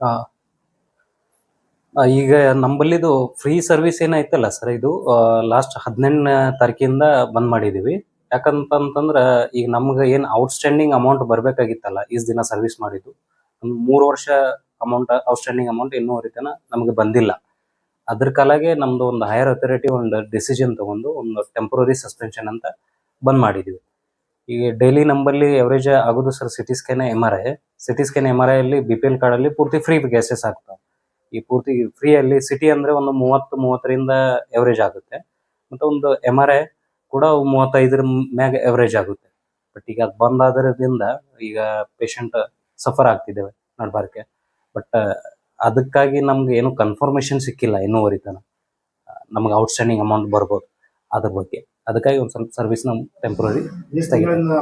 ಆ, ಈಗ ನಂಬಲ್ಲಿದು free service ಏನೈತಲ್ಲ ಸರ್, ಇದು ಲಾಸ್ಟ್ 18ನೇ ತಾರೀಕಿಂದ ಬಂದ್ ಮಾಡಿದೀವಿ. ಯಾಕಂತಂದ್ರ ಈಗ ನಮ್ಗೆ ಏನ್ ಔಟ್ಸ್ಟ್ಯಾಂಡಿಂಗ್ ಅಮೌಂಟ್ ಬರ್ಬೇಕಾಗಿತ್ತಲ್ಲ, ಈಸ್ ದಿನ ಸರ್ವಿಸ್ ಮಾಡಿದ್ದು ಒಂದು 3 ವರ್ಷ ಅಮೌಂಟ್, ಔಟ್ಸ್ಟ್ಯಾಂಡಿಂಗ್ ಅಮೌಂಟ್ ಇನ್ನೂವರೆ ತನ ನಮ್ಗೆ ಬಂದಿಲ್ಲ. ಅದ್ರ ಕಾಲಾಗೆ ನಮ್ದು ಒಂದು ಹೈಯರ್ ಅಥಾರಿಟಿ ಒಂದು ಡಿಸಿಷನ್ ತಗೊಂಡು ಒಂದು ಟೆಂಪರರಿ ಸಸ್ಪೆನ್ಷನ್ ಅಂತ ಬಂದ್ ಮಾಡಿದೀವಿ. ಈಗ ಡೈಲಿ ನಂಬಲ್ಲಿ ಎವರೇಜ್ ಆಗೋದು ಸರ್ ಸಿಟಿ ಸ್ಕ್ಯಾನ್ MRI ಅಲ್ಲಿ BPL ಕಾರ್ಡ್ ಅಲ್ಲಿ ಪೂರ್ತಿ ಫ್ರೀ ಕೇಸಸ್ ಆಗ್ತಾವೆ. ಈ ಪೂರ್ತಿ ಫ್ರೀ ಅಲ್ಲಿ ಸಿಟಿ ಅಂದ್ರೆ ಒಂದು 30-30ರಿಂದ ಎವರೇಜ್ ಆಗುತ್ತೆ. ಮತ್ತೆ ಒಂದು MRI ಕೂಡ 35 ಮ್ಯಾಗ ಎವರೇಜ್ ಆಗುತ್ತೆ. ಬಟ್ ಈಗ ಅದು ಬಂದ್ ಆದ್ರಿಂದ ಈಗ ಪೇಷಂಟ್ ಸಫರ್ ಆಗ್ತಿದ್ದೇವೆ ನಡ್ಬಾರ್ಕೆ. ಬಟ್ ಅದಕ್ಕಾಗಿ ನಮ್ಗೆ ಏನು ಕನ್ಫರ್ಮೇಶನ್ ಸಿಕ್ಕಿಲ್ಲ ಇನ್ನೂವರೆ ತನ ನಮ್ಗೆ ಔಟ್ಸ್ಟ್ಯಾಂಡಿಂಗ್ ಅಮೌಂಟ್ ಬರ್ಬೋದು ಅದ್ರ ಬಗ್ಗೆ. ಅದಕ್ಕಾಗಿ ಒಂದು ಸ್ವಲ್ಪ ಸರ್ವಿಸ್ ನಮ್ ಟೆಂಪರರಿ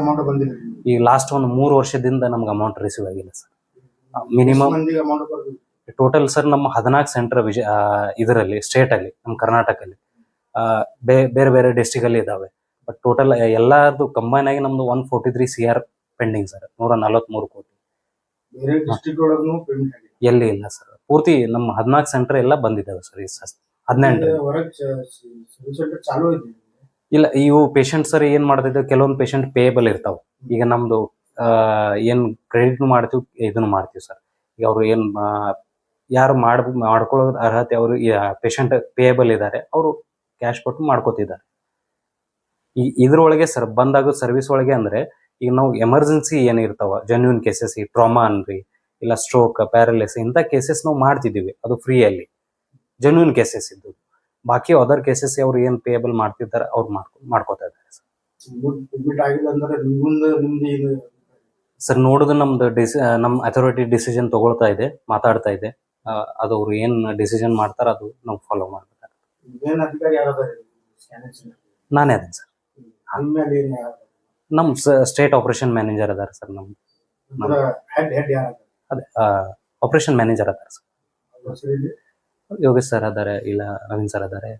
ಅಮೌಂಟ್ ಬಂದಿಲ್ಲ. ಈ ಲಾಸ್ಟ್ ಒಂದು 3 ವರ್ಷದಿಂದ ನಮ್ಗೆ ಅಮೌಂಟ್ ರಿಸೀವ್ ಆಗಿಲ್ಲ ಸರ್. ಮಿನಿಮಮ್ ಟೋಟಲ್ ಸರ್ ನಮ್ಮ 14 ಸೆಂಟರ್ ಇದರಲ್ಲಿ ಸ್ಟೇಟ್ ಅಲ್ಲಿ, ನಮ್ಮ ಕರ್ನಾಟಕಲ್ಲಿ ಬೇರೆ ಬೇರೆ ಡಿಸ್ಟ್ರಿಕ್ಟ್ ಅಲ್ಲಿ ಇದಾವೆ. ಬಟ್ ಟೋಟಲ್ ಎಲ್ಲಾರ್ದು ಕಂಬೈನ್ ಆಗಿ ನಮ್ದು 143 CR ಪೆಂಡಿಂಗ್ ಸರ್, 143 ಕೋಟಿ. ಬೇರೆ ಡಿಸ್ಟ್ರಿಕ್ಟ್ ಒಳಗೂ ಪೇಮೆಂಟ್ ಆಗಿದೆ ಎಲ್ಲಿ ಇಲ್ಲ ಸರ್, ಪೂರ್ತಿ ನಮ್ಮ 14 ಸೆಂಟರ್ ಎಲ್ಲ ಬಂದಿದ್ದಾವೆ ಸರ್. ಈ 18 ಹೊರಗೆ ಸರ್ವಿಸ್ ಸೆಂಟರ್ ಚಾಲೂ ಇದೆ. ಇಲ್ಲ, ಇವು ಪೇಷಂಟ್ ಸರ್ ಏನ್ ಮಾಡ್ತಿದ್ದೇವೆ, ಕೆಲವೊಂದು ಪೇಷಂಟ್ ಪೇಯಬಲ್ ಇರ್ತಾವ. ಈಗ ನಮ್ದು ಏನ್ ಕ್ರೆಡಿಟ್ ಮಾಡ್ತೀವಿ ಇದನ್ನು ಮಾಡ್ತೀವಿ ಸರ್. ಈಗ ಅವ್ರು ಏನ್ ಯಾರು ಮಾಡ್ಕೊಳ್ಳೋ ಅರ್ಹತೆ ಅವರು ಪೇಷಂಟ್ ಪೇಯಬಲ್ ಇದ್ದಾರೆ, ಅವರು ಕ್ಯಾಶ್ ಕೊಟ್ಟು ಮಾಡ್ಕೋತಿದ್ದಾರೆ. ಇದ್ರೊಳಗೆ ಸರ್ ಬಂದಾಗೋ ಸರ್ವಿಸ್ ಒಳಗೆ ಅಂದ್ರೆ, ಈಗ ನಾವು ಎಮರ್ಜೆನ್ಸಿ ಏನಿರ್ತಾವ ಜೆನ್ಯೂನ್ ಕೇಸಸ್, ಈ ಟ್ರಾಮಾ ಅನ್ರಿ, ಇಲ್ಲ ಸ್ಟ್ರೋಕ್, ಪ್ಯಾರಲಿಸ್ ಇಂಥ ಕೇಸಸ್ ನಾವು ಮಾಡ್ತಿದ್ದೀವಿ, ಅದು ಫ್ರೀ ಅಲ್ಲಿ ಜೆನ್ಯೂನ್ ಕೇಸಸ್ ಇದ್ದು. ಬಾಕಿ ಅದರ್ ಕೇಸಸ್ ಅವ್ರು ಏನ್ ಪೇಯಬಲ್ ಮಾಡ್ತಿದ್ದಾರೆ ಅವ್ರು ಮಾಡ್ಕೋತಾ ಇದ್ದಾರೆ ಸರ್. ನೋಡುದು ನಮ್ದು ನಮ್ ಅಥಾರಿಟಿ ಡಿಸಿಷನ್ ತಗೊಳ್ತಾ ಇದೆ, ಮಾತಾಡ್ತಾ ಇದೆ. ಅದು ಅವ್ರು ಏನ್ ಡಿಸಿಷನ್ ಮಾಡ್ತಾರ ಅದು ನಾವು ಫಾಲೋ ಮಾಡ್ಬೇಕಾಗ್ತದೆ. ನಾನೇ ಅದೇನು ಸರ್, ನಮ್ ಸ್ಟೇಟ್ ಆಪರೇಷನ್ ಮ್ಯಾನೇಜರ್ ಅದಾರ ಸರ್. ನಮ್ದು ಅದೇ ಆಪರೇಷನ್ ಮ್ಯಾನೇಜರ್ ಅದಾರ ಸರ್. ಯೋಗೇಶ್ ಸರ್ ಅದಾರೆ, ಇಲ್ಲ ನವೀನ್ ಸರ್ ಅದಾರೆ,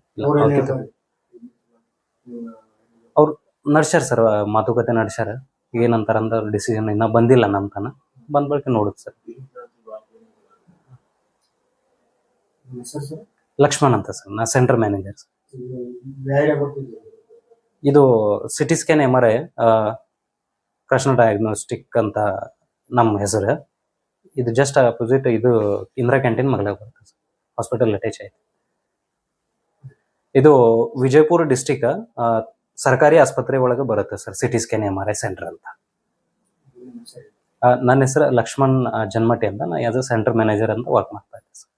ಅವ್ರು ನಡ್ಸ್ಯಾರ ಸರ್, ಮಾತುಕತೆ ನಡ್ಸ್ಯಾರ. ಏನಂತಾರ ಅಂದ್ರೆ ಡಿಸಿಷನ್ ಇನ್ನ ಬಂದಿಲ್ಲ ನಮ್ ತನ, ಬಂದ್ ಬಳಿಕ ನೋಡುದು ಸರ್. ಲಕ್ಷ್ಮಣ್ ಅಂತ ಸರ್, ನಾ ಸೆಂಟರ್ ಮ್ಯಾನೇಜರ್ ಸರ್. ಇದು CT scan MRI Krishna diagnostic ಅಂತ ನಮ್ಮ ಹೆಸರು. ಇದು ಜಸ್ಟ್ ಅಪೋಸಿಟ್ ಇದು ಇಂದಿರಾ ಕ್ಯಾಂಟೀನ್ ಮಗಳ ಬರುತ್ತೆ ಸರ್, ಹಾಸ್ಪಿಟಲ್ ಅಟ್ಯಾಚ್ ಆಯ್ತು. ಇದು ವಿಜಯಪುರ ಡಿಸ್ಟಿಕ್ ಸರ್ಕಾರಿ ಆಸ್ಪತ್ರೆ ಒಳಗೆ ಬರುತ್ತೆ sir, CT scan MRI centre ಅಂತ. ನನ್ನ ಹೆಸರು ಲಕ್ಷ್ಮಣ್ ಜನ್ಮಟಿ ಅಂತ, ನಾ ಆಸ್ ಅ ಸೆಂಟರ್ ಮ್ಯಾನೇಜರ್ ಅಂತ ವರ್ಕ್ ಮಾಡ್ತಾ ಇದ್ದೆ ಸರ್.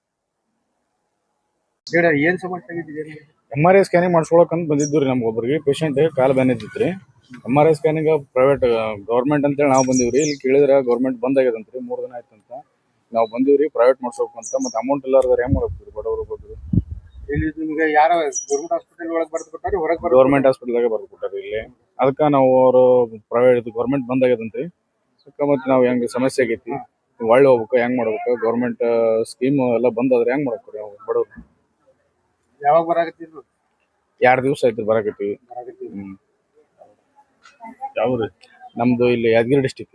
ಏನ್ ಸಮಸ್ಯೆ ಆಗಿದೆ? MRI ಸ್ಕ್ಯಾನಿಂಗ್ ಮಾಡಿಸ್ಕೊಳಕಂತ ಬಂದಿದ್ದು ನಮ್ಗೆ ಒಬ್ಬರಿಗೆ ಪೇಷಂಟ್ ಕಾಲು ಬ್ಯಾನಿದ್ರಿ. MRI ಸ್ಕ್ಯಾನಿಂಗ್ ಪ್ರೈವೇಟ್ ಗೌರ್ಮೆಂಟ್ ಅಂತೇಳಿ ನಾವು ಬಂದಿವ್ರಿ. ಇಲ್ಲಿ ಕೇಳಿದ್ರೆ ಗೌರ್ಮೆಂಟ್ ಬಂದ್ ಆಗ್ಯದಂತ್ರಿ, 3 ದಿನ ಆಯ್ತಂತ. ನಾವು ಬಂದಿವ್ರಿ ಪ್ರೈವೇಟ್ ಮಾಡ್ಸ್ಬೇಕಂತ. ಮತ್ತೆ ಅಮೌಂಟ್ ಇಲ್ಲಾರ್ದಾರ ಹೆಂಗ್ ಮಾಡ್ಬೇಕ್ರಿ ಬಡವರು ಬಗ್ಗೆ? ಇಲ್ಲಿ ನಿಮ್ಗೆ ಯಾರೋ ಗೌರ್ಮೆಂಟ್ ಹಾಸ್ಪಿಟಲ್ ಒಳಗೆ ಬರ್ದು ಕೊಟ್ಟಾರೆ, ಹೊರಗೆ ಗೌರ್ಮೆಂಟ್ ಹಾಸ್ಪಿಟಲ್ದಾಗ ಬರ್ದು ಕೊಟ್ಟಾರಿ ಇಲ್ಲಿ. ಅದಕ್ಕೆ ನಾವು ಅವರು ಪ್ರೈವೇಟ್ ಗೌರ್ಮೆಂಟ್ ಬಂದ್ ಆಗ್ಯದಂತ್ರಿ. ಅದಕ್ಕೆ ಮತ್ತೆ ನಾವು ಹೆಂಗ್ ಸಮಸ್ಯೆ ಆಗೈತಿ, ಒಳ್ಳೆ ಹೋಗ್ಬೇಕು, ಹೆಂಗ್ ಮಾಡ್ಬೇಕು? ಗೌರ್ಮೆಂಟ್ ಸ್ಕೀಮ್ ಎಲ್ಲ ಬಂದಾದ್ರೆ ಹೆಂಗ್ ಮಾಡ್ಬೇಕ್ರಿ ನಾವು ಬಡವ್ರು? ಯಾವಾಗ ಬರಾಕತ್ತಿದ್ರು? 2 ದಿವಸ ಆಯ್ತು ಬರಾಕತ್ತೀವಿ. ಯಾವ್ರಿ? ನಮ್ದು ಇಲ್ಲಿ ಯಾದಗಿರಿ ಡಿಸ್ಟಿಕ್.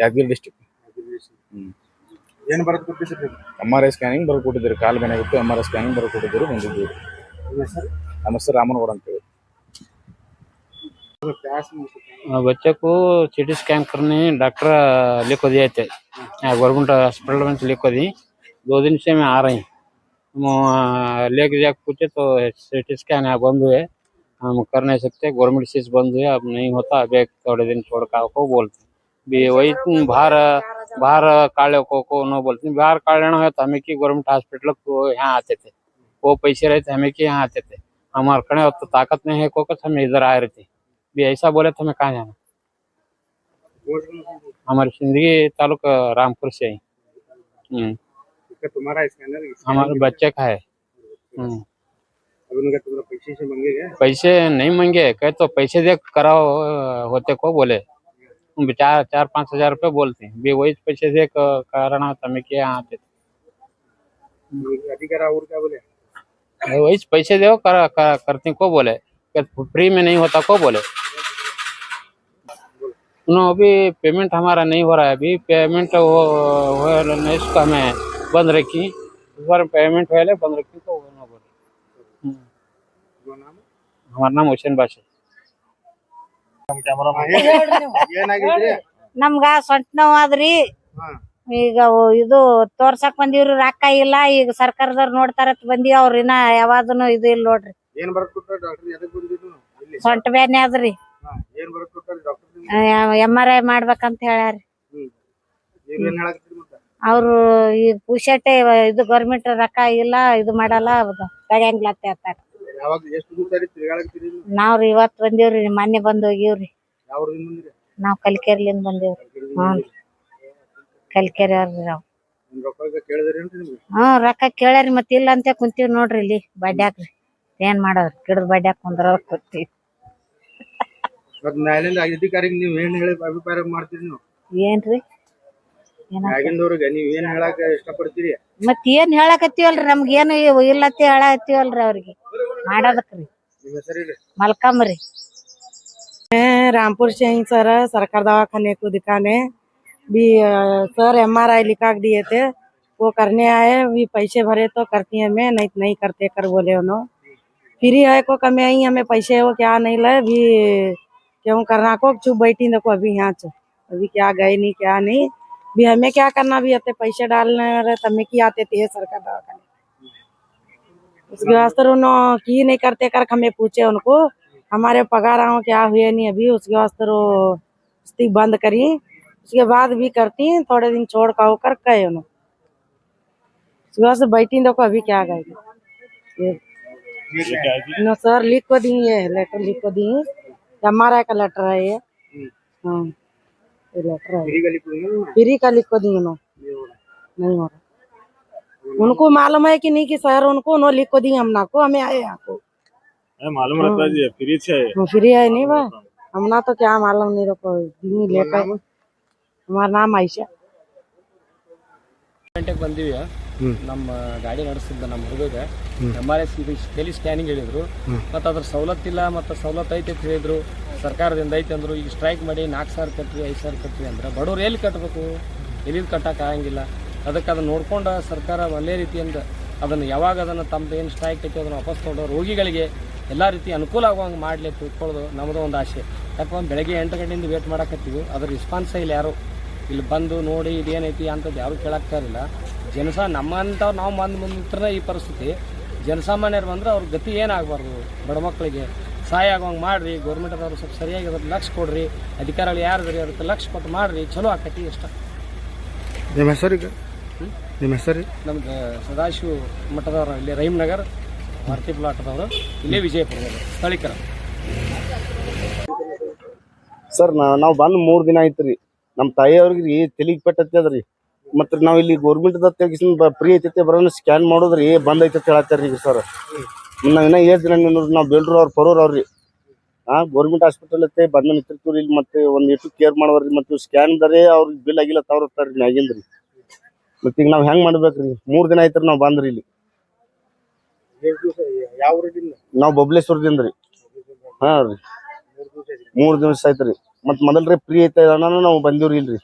ಯಾದಗಿರಿ ಡಿಸ್ಟಿಕ್. ಏನ್ ಬರದ್ ಕೊಟ್ಟಿದ್ರಿ? MRI ಸ್ಕ್ಯಾನಿಂಗ್ ಬರ್ದು ಕೊಟ್ಟಿದ್ದೀರಿ. ಕಾಲು ಬೇನಾಗಿತ್ತು, MRI ಸ್ಕ್ಯಾನಿಂಗ್ ಬರ್ದು ಕೊಟ್ಟಿದ್ದೀರಿ, ಬಂದಿದ್ದೀವಿ. ನಮ್ಮ ಹೆಸರು ರಾಮನಗೌಡ ಅಂತೇಳಿ. बच्चे को CT स्कैन करने डॉक्टर लिख दिए थे, गवर्नमेंट हॉस्पिटल में लिख दी. 2 दिन से मैं आ रही हूँ, लेके जाके पूछे तो CT स्कैन है बंद हुए, हम कर नहीं सकते, गवर्नमेंट चीज बंद हुए, अब नहीं होता, अब एक थोड़े दिन छोड़ का को बोलते भी वही बाहर काले को न बोलते. बाहर काढ़ना है तो हमें की गवर्नमेंट हॉस्पिटल को यहाँ आते थे, वो पैसे रहते हमें कि यहाँ आते थे. हमारे खड़े तो ताकत नहीं है को हम इधर आए रहते भी, ऐसा बोले तो हमें कहाँ जाना? हमारी जिंदगी तालुक रामपुर से ही. तुम्हारा स्कैनर हमारे बच्चे का है. तुम्हारा पैसे से मांगेगा? पैसे नहीं मांगे, कहे तो पैसे दे कराओ होते को बोले. 4-5 हजार रुपये बोलते हैं, भी वही पैसे दे कराना तो हमें क्या आते थे. अधिकार और क्या बोले? वही पैसे दो करते को बोले, फ्री में नहीं होता को बोले. नो अभी पेमेंट हमारा नहीं हो रहा है। अभी पेमेंट हो नहीं, इसको हमें बंद रखी। इस बार पेमेंट पहले बंद रखी तो वो ना बोले। ನಿಮ್ಮ ನಾಮ? हमारा नाम हुसैन बादशाह। ಏನಾಗಿದ್ರಿ? ನಮ್ಗ ಸೊಂಟ ನೋವ್ ಆದ್ರಿ. ಹಾ. ಈಗ ಇದು ತೋರ್ಸಕ್ ಬಂದಿವ್ರಿ, ರೊಕ್ಕ ಇಲ್ಲ. ಈಗ ಸರ್ಕಾರದವ್ರು ನೋಡ್ತಾರತ್ ಬಂದಿವಿ. ಅವ್ರ ಇನ್ನ ಯಾವಾದನು ಇದು ಇಲ್ಲ ನೋಡ್ರಿ. ಏನ್ ಬರಕ್ ಕೊಟ್ಟಾರ ಡಾಕ್ಟರ್? ಎದಕ್ ಬಂದಿದ್ರು ಇಲ್ಲಿ? ಸೊಂಟ ಬ್ಯಾನೆ ಆದ್ರಿ. ಹಾ. ಏನ್ ಬರಕ್ ಕೊಟ್ಟಾರ ಡಾಕ್ಟರ್? MRI ಮಾಡ್ಬೇಕಂತ ಹೇಳ್ಯಾರಿ. ನೀವ್ ಏನ್ ಹೇಳಾಕತ್ತೀರಿ ಮತ್ತ? ಅವ್ರು ಈಗ ಪುಷಟೆ ಇದು ಗೌರ್ಮೆಂಟ್ ರೊಕ್ಕ ಇಲ್ಲ, ಇದು ಮಾಡಲ್ಲ, ತಗ್ಯಾಂಗಿಲ್ಲ ಅಂತ ಹೇಳ್ತಾರ. ಯಾವಾಗ ಎಷ್ಟು ದಿವಸ ತಿರ್ಗಾಳಕತ್ತೀರಿ? ನಾವ್ರಿ ಇವತ್ ಬಂದಿವ್ರಿ, ಮೊನ್ನೆ ಬಂದ್ ಹೋಗಿವ್ರಿ. ಯಾವ ಊರಿಂದ ಬಂದಿರಿ? ನಾವ್ ಕಲಿಕೇರಿಲಿಂದ ಬಂದಿವ್ರಿ. ಹ್ಞೂ, ಕಲಿಕೇರಿ ಅವ್ರಿ ನಾವ್. ರೊಕ್ಕ ಕೇಳಿದ್ರೇನ್ರಿ ನಿಮ್ಗೆ? ರೊಕ್ಕ ಕೇಳ್ಯಾರಿ, ಮತ್ ಇಲ್ಲ ಅಂತ ಕುಂತೀವಿ ನೋಡ್ರಿ ಇಲ್ಲಿ ಬಡ್ಯಾಕ್ರಿ. ಏನ್ ಮಾಡೋದ್ರಿ, ಗಿಡದ ಬಡ್ಯಾಕ್ ಕುಂದ್ರ ಕೂತೀವಿ. ಮತ್ ಮ್ಯಾಲಿಂದ ಅಧಿಕಾರಿಗೆ ನೀವ್ ಏನ್ ಹೇಳಿ ಅಭಿಪ್ರಾಯ ಮಾಡ್ತೀರಿ ನೀವು? ಏನ್ರಿ ಮ್ಯಾಗಿಂದವ್ರಿಗೆ ನೀವ್ ಏನ್ ಹೇಳಾಕ ಇಷ್ಟಪಡ್ತೀರಿ? ಮತ್ ಏನ್ ಹೇಳಕತ್ತೀವಲ್ರಿ, ನಮ್ಗೇನು ಇಲ್ಲತ್ತ ಹೇಳತ್ತೀವಲ್ರಿ ಅವ್ರಿಗೆ ಮಾಡೋದಕ್ರಿ. ನಿಮ್ಮ ಹೆಸರು? ಮಲ್ಕಮ್ರಿ. रामपुर से ही सर सरकार दवाखाने को दिखाने भी सर MRI लिखा के दिए थे, वो करने आए भी। पैसे भरे तो करती है, मैं नहीं करते कर बोले उन्होंने। फ्री है को कमे आई, हमें पैसे वो क्या नहीं ले भी, क्यों करना को चुप बैठी देखो अभी यहाँ अभी क्या गए नहीं क्या नहीं भी, हमें क्या करना भी आते पैसे डालने रहे तमें की आते थे सरकार दवाखाने। उसके वास्ते उन्होंने की नहीं करते कर हमें पूछे उनको हमारे पगार आओ क्या हुए नहीं अभी। उसके वास्ते वो बंद करी, उसके बाद भी करती थोड़े दिन छोड़ का होकर गए उन्होंने। उसके वास्ते बैठी देखो अभी क्या गए नो सर लिख को दी, ये लेटर लिख को दी, MRI का लेटर है ये। हाँ ये लेटर है, फ्री का लिख को दी उन्होंने, नहीं हो रहा। उनको मालूम है कि नहीं कि सर उनको उन्होंने लिख को दी, हमना को हमें आए आपको मालूम रहता है फ्री से फ्री है नहीं भाई, हमना तो क्या मालूम नहीं रखो लेकर। हमारा नाम आयशा। ಗಂಟೆಗೆ ಬಂದಿವಿ. ನಮ್ಮ ಗಾಡಿ ನಡೆಸ್ತಿದ್ದ ನಮ್ಮ ಹುಡುಗ MRI ಟೆಲಿ ಸ್ಕ್ಯಾನಿಂಗ್ ಹೇಳಿದ್ರು. ಮತ್ತು ಅದ್ರ ಸವಲತ್ತಿಲ್ಲ, ಮತ್ತು ಸವಲತ್ತು ಐತೆ ಅಂತ ಹೇಳಿದ್ರು, ಸರ್ಕಾರದಿಂದ ಐತೆ ಅಂದರು. ಈಗ ಸ್ಟ್ರೈಕ್ ಮಾಡಿ 4,000 ಕಟ್ರಿ 5,000 ಕಟ್ರಿ ಅಂದ್ರೆ ಬಡವ್ರು ಎಲ್ಲಿ ಕಟ್ಟಬೇಕು, ಎಲ್ಲಿ ಕಟ್ಟಕ್ಕೆ ಆಗಂಗಿಲ್ಲ. ಅದಕ್ಕೆ ಅದನ್ನು ನೋಡ್ಕೊಂಡು ಸರ್ಕಾರ ಒಳ್ಳೆ ರೀತಿಯಿಂದ ಅದನ್ನು ಯಾವಾಗ ಅದನ್ನು ತಮ್ಮದು ಏನು ಸ್ಟ್ರೈಕ್ ಐತೆ ಅದನ್ನು ವಾಪಸ್ ತೊಗೊಂಡು ರೋಗಿಗಳಿಗೆ ಎಲ್ಲ ರೀತಿ ಅನುಕೂಲ ಆಗುವಂಗೆ ಮಾಡಲಿ ತಿಳ್ಕೊಳ್ಳೋದು ನಮ್ಮದು ಒಂದು ಆಸೆ. ಯಾಕಂದ್ರೆ ಬೆಳಗ್ಗೆ 8 ಗಂಟೆಯಿಂದ ವೇಟ್ ಮಾಡಕತ್ತೀವಿ, ಅದ್ರ ರೆಸ್ಪಾನ್ಸೇ ಇಲ್ಲ. ಯಾರು ಇಲ್ಲಿ ಬಂದು ನೋಡಿ ಇದೇನೈತಿ ಅಂಥದ್ದು ಯಾರು ಕೇಳಾಕ್ತಾ ಇರಲಿಲ್ಲ. ನಮ್ಮಂಥವ್ರು ನಾವು ಬಂದ್ರೆ ಈ ಪರಿಸ್ಥಿತಿ. ಜನಸಾಮಾನ್ಯರು ಬಂದ್ರೆ ಅವ್ರ ಗತಿ ಏನಾಗಬಾರ್ದು, ಬಡ ಮಕ್ಕಳಿಗೆ ಸಹಾಯ ಆಗುವಂಗೆ ಮಾಡಿರಿ. ಗೌರ್ಮೆಂಟದವ್ರು ಸ್ವಲ್ಪ ಸರಿಯಾಗಿ ಅದಕ್ಕೆ ಲಕ್ಷ ಕೊಡ್ರಿ, ಅಧಿಕಾರಿಗಳು ಯಾರು ಅದಕ್ಕೆ ಲಕ್ಷ ಕೊಟ್ಟು ಮಾಡಿರಿ, ಚಲೋ ಆಕೈತಿ ಇಷ್ಟ. ನಿಮ್ಮ ಹೆಸರಿಗೆ? ನಿಮ್ಮ ಹೆಸರು? ನಮ್ದು ಸದಾಶಿವ ಮಠದವ್ರು, ಇಲ್ಲಿ ರಹೀಮ್ನಗರ್ ಭಾರತಿ ಪ್ಲಾಟದವರು, ಇಲ್ಲೇ ವಿಜಯಪುರದಲ್ಲಿ ಸ್ಥಳೀಕರ. ಸರ್ ನಾವು ಬಂದು 3 ದಿನ ಆಯ್ತು ರೀ. ನಮ್ಮ ತಾಯಿಯವ್ರಿಗೆ ತಲೆಗೆ ಪೆಟ್ಟತ್ತದ್ರಿ. ಮತ್ತು ನಾವು ಇಲ್ಲಿ ಗೌರ್ಮೆಂಟ್ದ ಫ್ರೀ ಐತೈತೆ ಬರೋಣ ಸ್ಕ್ಯಾನ್ ಮಾಡೋದ್ರಿ ಬಂದ್ ಐತೆ ಹೇಳತ್ತಾರ ಈಗ ಸರ್. ನಾವು ಇನ್ನೂ ಏಳು ದಿನ ನಾವು ಬೇಲ್ರು ಅವ್ರು ಬರೋರು ಅವ್ರಿ. ಗೌರ್ಮೆಂಟ್ ಹಾಸ್ಪಿಟಲ್ ಐತೆ ಬಂದು ನಿಂತಿರ್ತೀವಿ ಇಲ್ಲಿ. ಮತ್ತೆ ಒಂದು ಇಟ್ಟು ಕೇರ್ ಮಾಡೋರಿ, ಮತ್ತು ಸ್ಕ್ಯಾನ್ದರೆ ಅವ್ರಿಗೆ ಬಿಲ್ ಆಗಿಲ್ಲ ತವ್ರು ಇರ್ತಾರ್ರಿ ಮ್ಯಾಗಿಂದ್ರಿ. ಮತ್ತು ಈಗ ನಾವು ಹೆಂಗೆ ಮಾಡ್ಬೇಕ್ರಿ? 3 ದಿನ ಆಯ್ತು ನಾವು ಬಂದ್ರಿ ಇಲ್ಲಿ. ಯಾವ ಊರಿಂದ? ನಾವು ಬಬ್ಲೇಶ್ವರದಿಂದ ರೀ. ಹಾಂ ರೀ, 3 ದಿವಸ ಆಯ್ತು ರೀ. ಮತ್ತು ಮೊದಲ್ರಿ ಫ್ರೀ ಐತೆ ಅಣ್ಣ ನಾವು ಬಂದಿವ್ರಿ ಇಲ್ರಿ.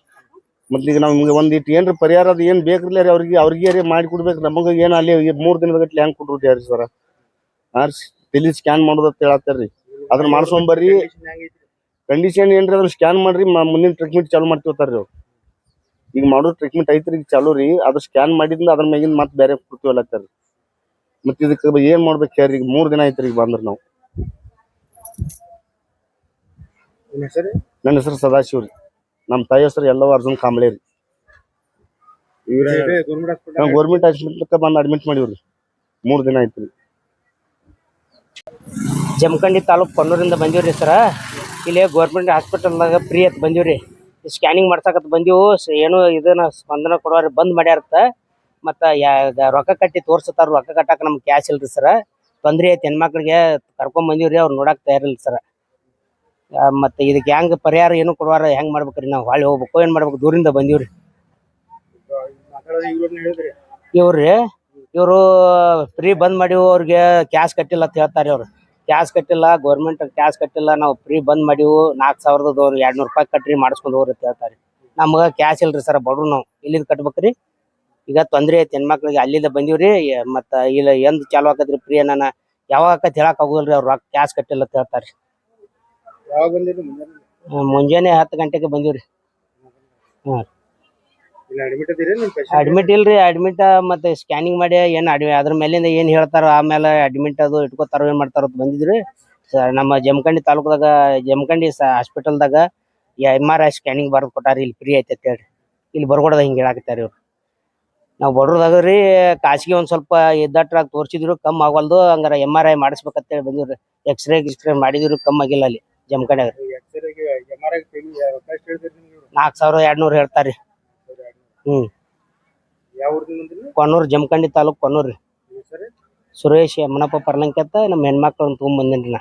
ಮತ್ತು ಈಗ ನಮ್ಗೆ ಒಂದಿಟ್ಟು ಏನ್ರಿ ಪರಿಹಾರ ಅದು ಏನು ಬೇಕ್ರಿಲ್ಲ ರೀ ಅವ್ರಿಗೆ ರೀ ಮಾಡಿ ಕೊಡ್ಬೇಕು. ನಮಗೆ ಏನು ಅಲ್ಲಿ 3 ದಿನದ ಗಟ್ಲೆ ಹೆಂಗೆ ಕೊಟ್ರು ಯಾರು ಸರ? ತಲೆ ಸ್ಕ್ಯಾನ್ ಮಾಡೋದು ಅಂತ ಹೇಳತ್ತಾರ್ರಿ. ಅದನ್ನ ಮಾಡ್ಸ್ಕೊಂಬರ್ರಿ. ಕಂಡೀಷನ್ ಏನ್ರಿ ಅದನ್ನ ಸ್ಕ್ಯಾನ್ ಮಾಡ್ರಿ, ಮುಂದಿನ ಟ್ರೀಟ್ಮೆಂಟ್ ಚಾಲು ಮಾಡ್ತೀವತ್ತಾರ್ರಿ ಅವ್ರು. ಈಗ ಮಾಡೋ ಟ್ರೀಟ್ಮೆಂಟ್ ಐತ್ರಿ ಈಗ ಚಾಲು ರೀ. ಅದು ಸ್ಕ್ಯಾನ್ ಮಾಡಿದ್ನ ಅದ್ರ ಮ್ಯಾಗಿಂದ ಮತ್ತೆ ಬೇರೆ ಕೊಡ್ತೀವಲ್ಲತ್ತಾರ್ರಿ. ಮತ್ತು ಇದಕ್ಕೆ ಏನು ಮಾಡ್ಬೇಕು ಹೇಳ್ರಿ? ಈಗ 3 ದಿನ ಆಯ್ತು ರೀ ಈಗ ಬಂದ್ರೆ ನಾವು. ನಿಮ್ಮ ಹೆಸರು? ನನ್ನ ಹೆಸರು ಸದಾಶಿವ ರೀ. ನಮ್ಮ ತಾಯಿ ಹೆಸರು ಎಲ್ಲವ ಅರ್ಜುನ್ ಕಾಂಬ್ಳೆ ರೀ. ನಾವು ಗೌರ್ಮೆಂಟ್ ಹಾಸ್ಪಿಟ್ಲಕ್ಕೆ ಬಂದು ಅಡ್ಮಿಟ್ ಮಾಡೀವ್ರಿ. 3 ದಿನ ಆಯ್ತು ರೀ. ಜಮಖಂಡಿ ತಾಲೂಕು ಕೊಣ್ಣೂರಿಂದ ಬಂದೀವ್ರಿ ಸರ. ಇಲ್ಲಿ ಗೌರ್ಮೆಂಟ್ ಹಾಸ್ಪಿಟಲ್ದಾಗ ಫ್ರೀ ಅಂತ ಬಂದೀವ್ರಿ. ಸ್ಕ್ಯಾನಿಂಗ್ ಮಾಡ್ಸಕತ್ ಬಂದೀವು. ಏನು ಇದನ್ನ ಸ್ಪಂದನ ಕೊಡೋರು ಬಂದ್ ಮಾಡ್ಯಾರತ್ತ. ಮತ್ತು ರೊಕ್ಕ ಕಟ್ಟಿ ತೋರ್ಸತ್ತಾರ. ರೊಕ್ಕ ಕಟ್ಟಾಕ ನಮ್ಗೆ ಕ್ಯಾಶ್ ಇಲ್ರಿ ಸರ. ತೊಂದ್ರೆ ಐತಿ. ಹೆಣ್ಮಕ್ಳಿಗೆ ಕರ್ಕೊಂಡ್ ಬಂದೀವ್ರಿ, ಅವ್ರು ನೋಡಕ್ ತಯಾರಿಲ್ಲ ಸರ. ಮತ್ತು ಇದಕ್ಕೆ ಹೆಂಗೆ ಪರಿಹಾರ ಏನು ಕೊಡುವಾರ ಹೆಂಗೆ ಮಾಡ್ಬೇಕ್ರಿ? ನಾವು ಹೊಳ್ಳಿ ಹೋಗ್ಬೇಕು ಏನು ಮಾಡ್ಬೇಕು? ದೂರಿಂದ ಬಂದೀವ್ರಿ. ಇವ್ರು ಫ್ರೀ ಬಂದ್ ಮಾಡಿವು, ಅವ್ರಿಗೆ ಕ್ಯಾಶ್ ಕಟ್ಟಿಲ್ಲ ಅಂತ ಹೇಳ್ತಾರೆ ಅವ್ರು. ಕ್ಯಾಶ್ ಕಟ್ಟಿಲ್ಲ, ಗೌರ್ಮೆಂಟ್ ಕ್ಯಾಶ್ ಕಟ್ಟಿಲ್ಲ, ನಾವು ಫ್ರೀ ಬಂದ್ ಮಾಡಿವು, 4,200 ರೂಪಾಯಿ ಕಟ್ರಿ ಮಾಡಿಸ್ಕೊಂಡು ಹೋಗ್ರಿ ಅಂತ ಹೇಳ್ತಾರೆ. ನಮ್ಗ ಕ್ಯಾಶ್ ಇಲ್ರಿ ಸರ್, ಬಡ್ರು ನಾವು ಇಲ್ಲಿಂದ ಕಟ್ಬೇಕ್ರಿ. ಈಗ ತೊಂದ್ರೆ ಐತಿ ಹೆಣ್ಮಕ್ಳಿಗೆ, ಅಲ್ಲಿಂದ ಬಂದಿವ್ರಿ. ಮತ್ತ ಇಲ್ಲ ಎಂದ್ ಚಾಲು ಆಕತ್ರಿ ಫ್ರೀ ಅನ್ನ ಯಾವಾಗ ಆಕತ್ ಹೇಳಕ್ ಆಗುದಿಲ್ರಿ, ಅವ್ರು ಕ್ಯಾಶ್ ಕಟ್ಟಿಲ್ಲ ಅಂತ ಹೇಳ್ತಾರ್ರಿ. ಯಾವಾಗ ಬಂದಿರಿ ಮುಂಜಾನೆ 10 ಗಂಟೆಗೆ ಬಂದಿವ್ರಿ. ಇಲ್ಲ ಅಡ್ಮಿಟ್ ಇದೀರಿ ನಿಮ್ ಪೇಷಂಟ್? ಅಡ್ಮಿಟ್ ಇಲ್ರಿ, ಅಡ್ಮಿಟ್ ಮತ್ತೆ ಸ್ಕ್ಯಾನಿಂಗ್ ಮಾಡಿ ಅದ್ರ ಮೇಲಿಂದ ಏನ್ ಹೇಳ್ತಾರ ಆಮೇಲೆ ಅಡ್ಮಿಟ್ ಅದು ಇಟ್ಕೋತಾರ ಏನ್ ಮಾಡ್ತಾರ ಅಂತ ಬಂದಿದ್ರಿ. ನಮ್ಮ ಜಮಖಂಡಿ ತಾಲೂಕದಾಗ ಜಮಖಂಡಿ ಹಾಸ್ಪಿಟಲ್ದಾಗ MRI ಸ್ಕ್ಯಾನಿಂಗ್ ಬರ್ದ್ ಕೊಟ್ಟಾರಿ, ಇಲ್ಲಿ ಫ್ರೀ ಐತೆ ಅಂತ ಹೇಳಿ. ಇಲ್ಲಿ ಬರ್ಕೊಡದ ಹಿಂಗ್ ಹೇಳಾಕತ್ತಾರ ಇವ್ರು. ನಾವ್ ಬಡ್ರದಾಗ್ರಿ ಖಾಸಗಿ ಒಂದ್ ಸ್ವಲ್ಪ ಎದ್ದಟ್ರಾಗ ತೋರ್ಸಿದ್ರು, ಕಮ್ಮಿ ಆಗವಲ್ದು, ಹಂಗಾರ MRI ಮಾಡಿಸ್ಬೇಕಂತ ಹೇಳಿ ಬಂದಿವ್ರಿ. ಎಕ್ಸ್ರೇ ಮಾಡಿದ್ರು, ಕಮ್ಮಿ ಆಗಿಲ್ಲ ಅಲ್ಲಿ ಜಮಖಂಡ್ಯಾಗ. ಎಕ್ಸ್ರೇಗೆ MRI ರೊಕ್ಕ ಎಷ್ಟು ಹೇಳ್ತೀರಿ ನಿಮ್ಗೆ? 4,200 ಹೇಳ್ತಾರಿ. ಯಾವ ಊರಿಂದ ಬಂದಿರಿ? ಕೊಣ್ಣೂರ್, ಜಮಖಂಡಿ ತಾಲೂಕ್ ಕೊಣ್ಣೂರ್ ರೀ. ಸರ್ ಸುರೇಶ್ ಯಮನಪ್ಪ ಪರ್ಲಂಕತ್ತ ನಮ್ಮ ಹೆಣ್ಮಕ್ಳನ್ನ ತಗೊಂಡ್ ಬಂದೇನ್ರಿ ನಾ.